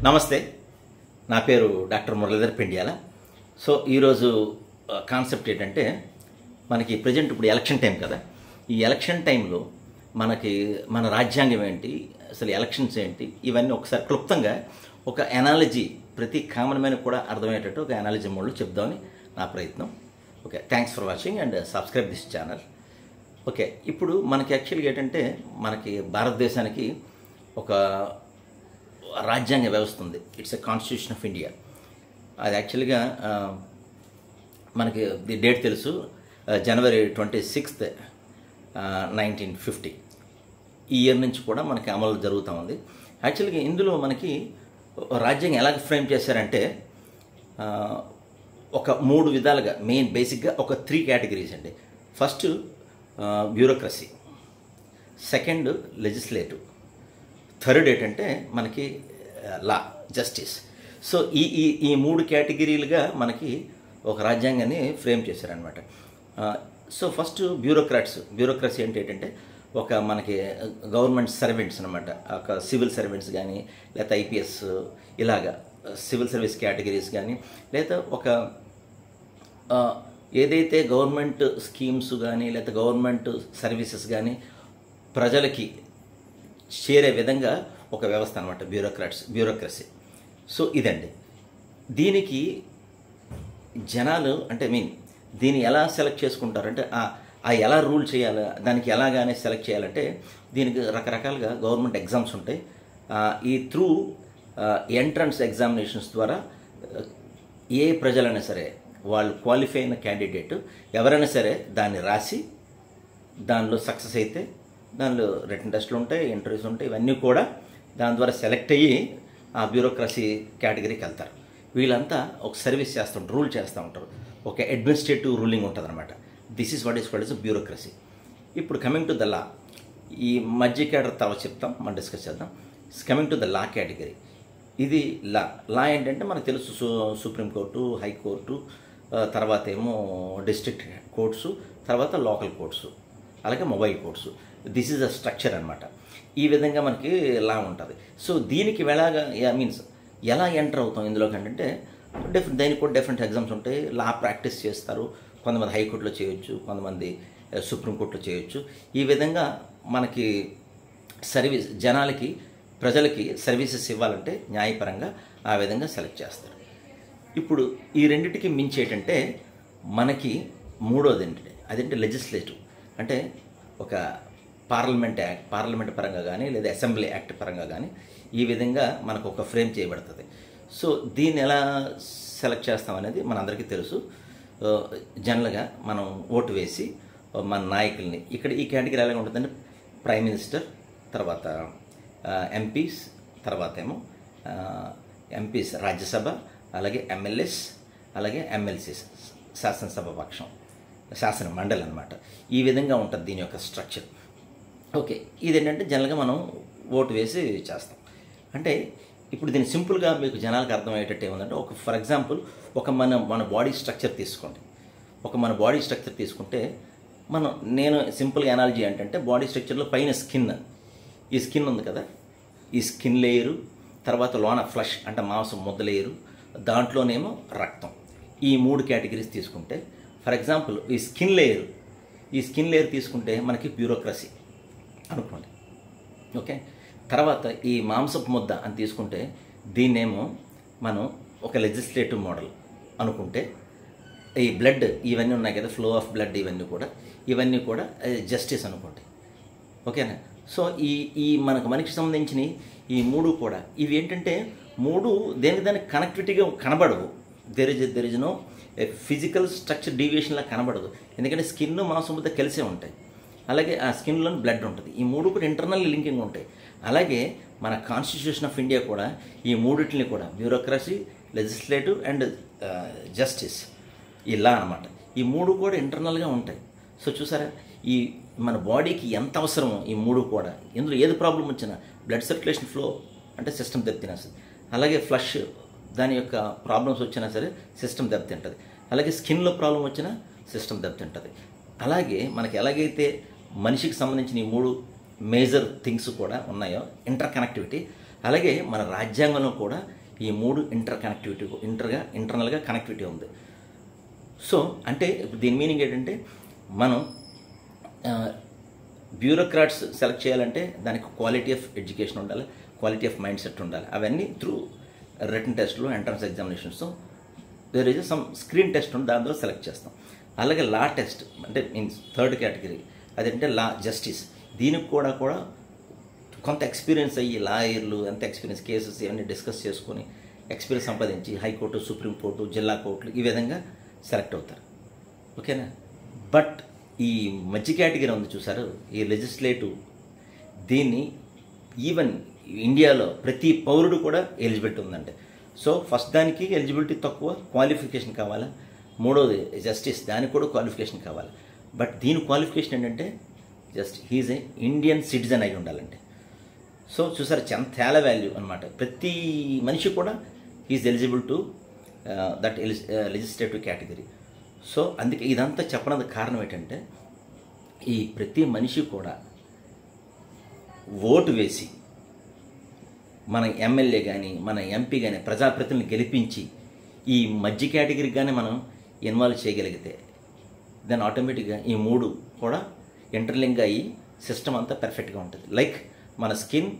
నమస్తే, నా పేరు డాక్టర్ మురళీధర్ పెండియాల. సో ఈరోజు కాన్సెప్ట్ ఏంటంటే, మనకి ప్రజెంట్ ఇప్పుడు ఎలక్షన్ టైం కదా. ఈ ఎలక్షన్ టైంలో మన రాజ్యాంగం ఏంటి, అసలు ఎలక్షన్స్ ఏంటి, ఇవన్నీ ఒకసారి క్లుప్తంగా ఒక ఎనాలజీ, ప్రతి కామన్ మ్యాన్ కూడా అర్థమయ్యేటట్టు ఒక ఎనాలజీ మోడ్లో చెప్దామని నా ప్రయత్నం. Okay, thanks for watching and subscribe this channel. Okay, ఇప్పుడు మనకి యాక్చువల్గా ఏంటంటే, మనకి భారతదేశానికి ఒక రాజ్యాంగ వ్యవస్థ ఉంది. It's a constitution of India. అది యాక్చువల్గా మనకి ది డేట్ తెలుసు, జనవరి 26, 1950. ఈ ఇయర్ నుంచి కూడా మనకి అమలు జరుగుతూ ఉంది. యాక్చువల్గా ఇందులో మనకి రాజ్యాంగం ఎలాగ ఫ్రేమ్ చేశారంటే, ఒక 3 విధాలుగా మెయిన్ బేసిక్గా ఒక 3 కేటగిరీస్ అండి. First bureaucracy, second legislative, third ఏంటంటే మనకి లా, జస్టిస్. సో ఈ 3 కేటగిరీలుగా మనకి ఒక రాజ్యాంగాన్ని ఫ్రేమ్ చేశారనమాట. సో ఫస్ట్ బ్యూరోక్రసీ ఏంటంటే ఒక మనకి గవర్నమెంట్ సర్వెంట్స్ అనమాట. ఒక సివిల్ సర్వెంట్స్ కానీ, లేదా ఐపీఎస్, ఇలాగా సివిల్ సర్వీస్ కేటగిరీస్ కానీ, లేదా ఒక ఏదైతే గవర్నమెంట్ స్కీమ్స్ కానీ లేదా గవర్నమెంట్ సర్వీసెస్ కానీ ప్రజలకి చేరే విధంగా ఒక వ్యవస్థ అనమాట బ్యూరోక్రసీ. సో ఇదండి. దీనికి జనాలు అంటే దీన్ని ఎలా సెలెక్ట్ చేసుకుంటారంటే, ఎలా రూల్ చేయాలి, దానికి ఎలాగానే సెలెక్ట్ చేయాలంటే, దీనికి రకరకాలుగా గవర్నమెంట్ ఎగ్జామ్స్ ఉంటాయి. ఈ త్రూ ఎంట్రన్స్ ఎగ్జామినేషన్స్ ద్వారా ఏ ప్రజలైనా సరే, వాళ్ళు క్వాలిఫై అయిన క్యాండిడేట్ ఎవరైనా సరే దాన్ని రాసి దానిలో సక్సెస్ అయితే దానిలో రిటన్ టెస్ట్లు ఉంటాయి, ఇంటర్వ్యూస్ ఉంటాయి. ఇవన్నీ కూడా దాని ద్వారా సెలెక్ట్ అయ్యి ఆ బ్యూరోక్రసీ కేటగిరీకి వెళ్తారు. వీళ్ళంతా ఒక సర్వీస్ చేస్తుంటారు, రూల్ చేస్తూ ఉంటారు. ఒక అడ్మినిస్ట్రేటివ్ రూలింగ్ ఉంటుంది అనమాట. This is what is called as bureaucracy. ఇప్పుడు కమింగ్ టు ద లా, ఈ మధ్య కేటర్ తర్వాత చెప్తాం, మనం డిస్కస్ చేద్దాం. Coming to the law category, ఇది లా ఏంటంటే మనకు తెలుసు, సుప్రీంకోర్టు, హైకోర్టు, తర్వాత ఏమో డిస్ట్రిక్ట్ కోర్ట్స్, తర్వాత లోకల్ కోర్ట్స్, అలాగే mobile courts. This is a structure అనమాట. ఈ విధంగా మనకి లా ఉంటుంది. సో దీనికి ఎలా ఎంటర్ అవుతాం ఇందులోకి అంటే, దానికి కూడా డిఫరెంట్ ఎగ్జామ్స్ ఉంటాయి. లా ప్రాక్టీస్ చేస్తారు. కొంతమంది హైకోర్టులో చేయొచ్చు, కొంతమంది సుప్రీంకోర్టులో చేయొచ్చు. ఈ విధంగా మనకి ప్రజలకి సర్వీసెస్ ఇవ్వాలంటే న్యాయపరంగా ఆ విధంగా సెలెక్ట్ చేస్తారు. ఇప్పుడు ఈ రెండింటికి మించి ఏంటంటే మనకి మూడోది ఏంటంటే, అదేంటే లెజిస్లేటివ్. అంటే ఒక పార్లమెంట్ పరంగా కానీ లేదా అసెంబ్లీ యాక్ట్ పరంగా కానీ ఈ విధంగా మనకు ఒక ఫ్రేమ్ చేయబడుతుంది. సో దీన్ని ఎలా సెలెక్ట్ చేస్తాం అనేది మనందరికీ తెలుసు. జనరల్గా మనం ఓటు వేసి మన నాయకుల్ని, ఇక్కడ ఈ కేటగిరీ ఎలా ఉంటుందంటే, ప్రైమ్ మినిస్టర్, తర్వాత ఎంపీస్, తర్వాత ఏమో ఎంపీస్ రాజ్యసభ, అలాగే ఎమ్మెల్యేస్, అలాగే ఎమ్మెల్సీస్ శాసనసభ పక్షం, శాసన మండలి అనమాట. ఈ విధంగా ఉంటుంది దీని యొక్క స్ట్రక్చర్. ఓకే, ఇదేంటంటే జనరల్గా మనం ఓటు వేసి చేస్తాం. అంటే ఇప్పుడు దీన్ని సింపుల్గా మీకు జనాలకు అర్థమయ్యేటట్టు ఏముందంటే, ఫర్ ఎగ్జాంపుల్ మన బాడీ స్ట్రక్చర్ తీసుకోండి. మన బాడీ స్ట్రక్చర్ తీసుకుంటే నేను సింపుల్గా ఎనాలజీ ఏంటంటే, బాడీ స్ట్రక్చర్లో పైన ఈ స్కిన్ ఉంది కదా, ఈ స్కిన్ లేయరు, తర్వాత లోన ఫ్లష్ అంటే మాంసం ముద్ద లేయరు, దాంట్లోనేమో రక్తం. ఈ 3 కేటగిరీస్ తీసుకుంటే, ఫర్ ఎగ్జాంపుల్ ఈ స్కిన్ లేయర్ తీసుకుంటే మనకి బ్యూరోక్రసీ అనుకోండి. ఓకే, తర్వాత ఈ మాంసపు ముద్ద అని తీసుకుంటే దీన్నేమో మనం ఒక లెజిస్లేటివ్ మోడల్ అనుకుంటే, ఈ బ్లడ్ ఇవన్నీ ఉన్నాయి కదా, ఫ్లో ఆఫ్ బ్లడ్ ఇవన్నీ కూడా జస్టిస్ అనుకోండి. ఓకేనా. సో ఈ మనకి సంబంధించిన ఈ 3 కూడా ఇవి ఏంటంటే, 3 దానికి కనెక్టివిటీగా కనబడవు. There is no physical structure డీవియేషన్లా కనబడదు. ఎందుకంటే స్కిన్ మాంసం ముద్ద కలిసే ఉంటాయి. అలాగే ఆ స్కిన్లో బ్లడ్ ఉంటుంది. ఈ 3 కూడా ఇంటర్నల్ లింకింగ్ ఉంటాయి. అలాగే మన కాన్స్టిట్యూషన్ ఆఫ్ ఇండియా కూడా ఈ 3 కూడా బ్యూరోక్రసీ, లెజిస్లేటివ్ అండ్ జస్టిస్, ఈ లా అనమాట. ఈ 3 కూడా ఇంటర్నల్గా ఉంటాయి. సో చూసారా, ఈ మన బాడీకి ఎంత అవసరమో ఈ 3 కూడా. ఇందులో ఏది ప్రాబ్లం వచ్చినా, బ్లడ్ సర్క్యులేషన్ ఫ్లో అంటే సిస్టమ్ దెబ్బతినేస్తుంది. అలాగే ఫ్లష్ దాని యొక్క ప్రాబ్లమ్స్ వచ్చినా సరే సిస్టమ్ దెబ్బతింటుంది. అలాగే స్కిన్లో ప్రాబ్లం వచ్చినా సిస్టమ్ దెబ్బతింటుంది. అలాగే మనకి ఎలాగైతే మనిషికి సంబంధించిన ఈ 3 మేజర్ థింగ్స్ కూడా ఉన్నాయో, ఇంటర్ కనెక్టివిటీ, అలాగే మన రాజ్యాంగంలో కూడా ఈ 3 ఇంటర్నల్గా కనెక్టివిటీ ఉంది. సో అంటే ఇప్పుడు దీని మీనింగ్ ఏంటంటే మనం బ్యూరోక్రాట్స్ సెలెక్ట్ చేయాలంటే దానికి క్వాలిటీ ఆఫ్ ఎడ్యుకేషన్ ఉండాలి, క్వాలిటీ ఆఫ్ మైండ్ సెట్ ఉండాలి. అవన్నీ త్రూ రిటన్ టెస్ట్లు, entrance examinations, there is some screen test ఉంది, దాంట్లో సెలెక్ట్ చేస్తాం. అలాగే లా టెస్ట్ అంటే మీన్స్ థర్డ్ కేటగిరీ, అదేంటే లా జస్టిస్. దీనికి కూడా కొంత ఎక్స్పీరియన్స్ అయ్యి లాయర్లు ఎంత ఎక్స్పీరియన్స్, కేసెస్ ఇవన్నీ డిస్కస్ చేసుకొని ఎక్స్పీరియన్స్ సంపాదించి హైకోర్టు, సుప్రీంకోర్టు, జిల్లా కోర్టులు ఈ విధంగా సెలెక్ట్ అవుతారు. ఓకేనా? బట్ ఈ మధ్య కేటగిరీ ఉంది చూసారు, ఈ లెజిస్లేటివ్, దీన్ని ఈవెన్ ఇండియాలో ప్రతి పౌరుడు కూడా ఎలిజిబిలిటీ ఉందంటే. సో ఫస్ట్ దానికి ఎలిజిబిలిటీ తక్కువ, క్వాలిఫికేషన్ కావాలా. మూడోది జస్టిస్, దానికి కూడా క్వాలిఫికేషన్ కావాలి. బట్ దీని క్వాలిఫికేషన్ ఏంటంటే just he's a Indian citizen అయి ఉండాలంటే. సో చూసారు చాలా వాల్యూ అనమాట. ప్రతి మనిషి కూడా is eligible to that legislative category. So అందుకే ఇదంతా చెప్పడానికి కారణం ఏంటంటే ఈ ప్రతి మనిషి కూడా ఓటు వేసి మన ఎమ్మెల్యే కానీ మన ఎంపీ కానీ ప్రజాప్రతినిధులను గెలిపించి ఈ మధ్య కేటగిరీకి కానీ మనం ఇన్వాల్వ్ చేయగలిగితే దెన్ ఆటోమేటిక్గా ఈ 3 కూడా ఇంటర్లింక్ అయ్యి సిస్టమ్ అంతా పర్ఫెక్ట్గా ఉంటుంది. లైక్ మన స్కిన్,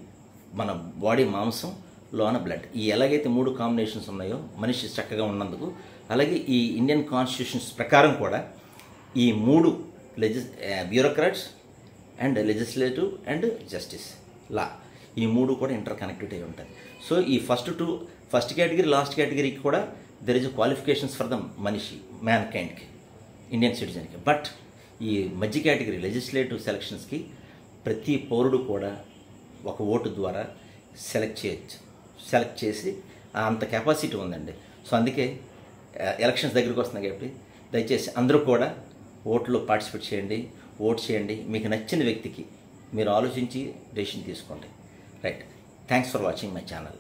మన బాడీ మాంసం, లోన బ్లడ్, ఈ ఎలాగైతే 3 కాంబినేషన్స్ ఉన్నాయో మనిషి చక్కగా ఉన్నందుకు, అలాగే ఈ ఇండియన్ కాన్స్టిట్యూషన్స్ ప్రకారం కూడా ఈ 3 bureaucrats and legislative and justice లా, ఈ 3 కూడా ఇంటర్ కనెక్టెడ్ అయి ఉంటుంది. సో ఈ ఫస్ట్ కేటగిరీ లాస్ట్ కేటగిరీకి కూడా there is qualifications for the మనిషి, మ్యాన్ కైండ్కి, ఇండియన్ సిటిజన్కి. బట్ ఈ మధ్య కేటగిరీ లెజిస్లేటివ్ సెలక్షన్స్కి ప్రతి పౌరుడు కూడా ఒక ఓటు ద్వారా సెలెక్ట్ చేసి అంత కెపాసిటీ ఉందండి. సో అందుకే ఎలక్షన్స్ దగ్గరికి వస్తున్నాయి కాబట్టి దయచేసి అందరూ కూడా ఓట్లో పార్టిసిపేట్ చేయండి, ఓట్ చేయండి. మీకు నచ్చిన వ్యక్తికి మీరు ఆలోచించి డెసిషన్ తీసుకోండి. Right. Thanks for watching my channel.